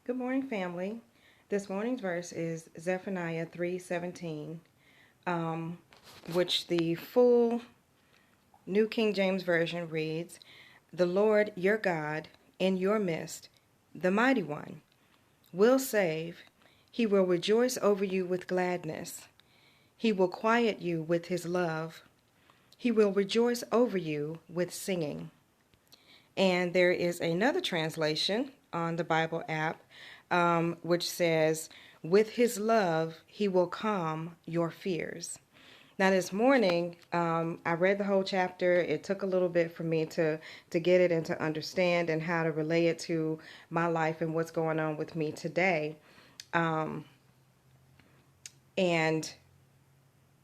Good morning, family. This morning's verse is Zephaniah 3:17, which the full New King James Version reads, "The Lord your God in your midst, the mighty one, will save. He will rejoice over you with gladness. He will quiet you with his love. He will rejoice over you with singing." And there is another translation on the Bible app which says, "With his love, he will calm your fears." Now, this morning, I read the whole chapter. It took a little bit for me to get it and to understand and how to relay it to my life and what's going on with me today. And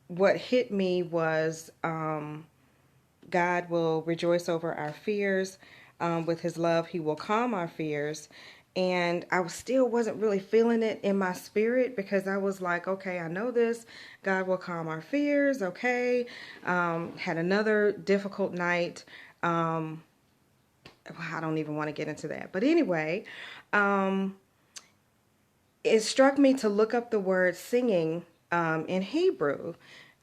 what hit me was God will rejoice over our fears. With his love, he will calm our fears. And I still wasn't really feeling it in my spirit because I was like, okay, I know this. God will calm our fears. Okay. Had another difficult night. I don't even want to get into that. But anyway, it struck me to look up the word singing in Hebrew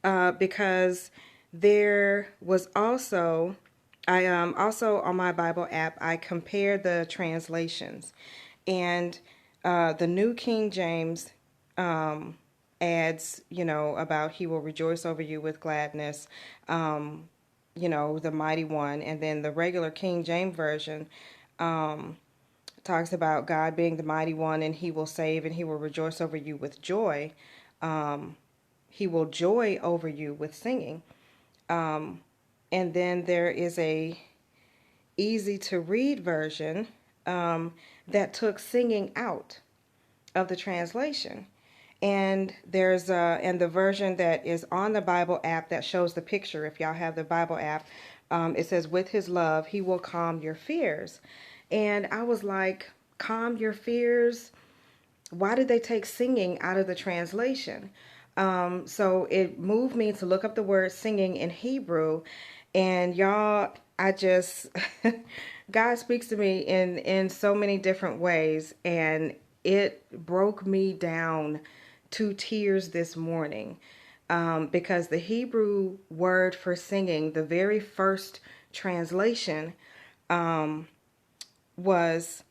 because there was also, also on my Bible app, I compared the translations. And the New King James adds, about he will rejoice over you with gladness, the mighty one. And then the regular King James Version talks about God being the mighty one and he will save and he will rejoice over you with joy. He will joy over you with singing. And then there is a easy to read version that took singing out of the translation. And there's and the version that is on the Bible app that shows the picture. If y'all have the Bible app, it says, "With his love, he will calm your fears." And I was like, calm your fears? Why did they take singing out of the translation? So it moved me to look up the word singing in Hebrew. And y'all, I just, God speaks to me in so many different ways. And it broke me down to tears this morning. Because the Hebrew word for singing, the very first translation, was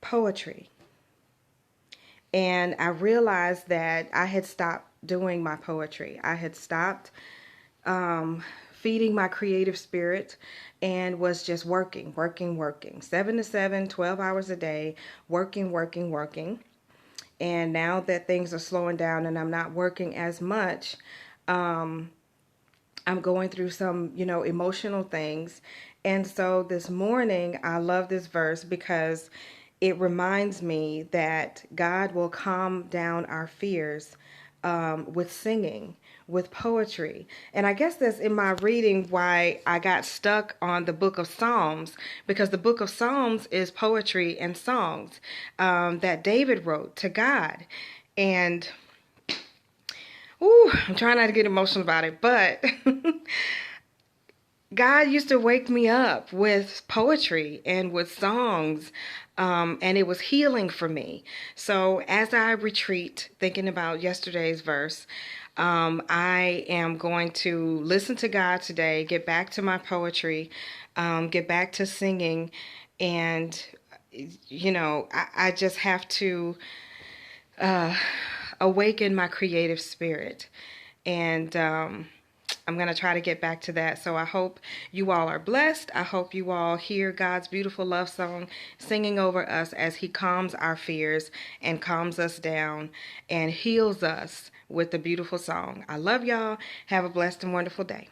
poetry. And I realized that I had stopped doing my poetry. I had stopped feeding my creative spirit and was just working. 7 to 7, 12 hours a day, working. And now that things are slowing down and I'm not working as much, I'm going through some, emotional things. And so this morning, I love this verse because it reminds me that God will calm down our fears with singing, with poetry. And I guess that's in my reading why I got stuck on the book of Psalms, because the book of Psalms is poetry and songs that David wrote to God. And I'm trying not to get emotional about it, but God used to wake me up with poetry and with songs, and it was healing for me. So as I retreat, thinking about yesterday's verse, I am going to listen to God today, get back to my poetry, get back to singing, and, I just have to awaken my creative spirit. And I'm going to try to get back to that. So I hope you all are blessed. I hope you all hear God's beautiful love song singing over us as he calms our fears and calms us down and heals us with the beautiful song. I love y'all. Have a blessed and wonderful day.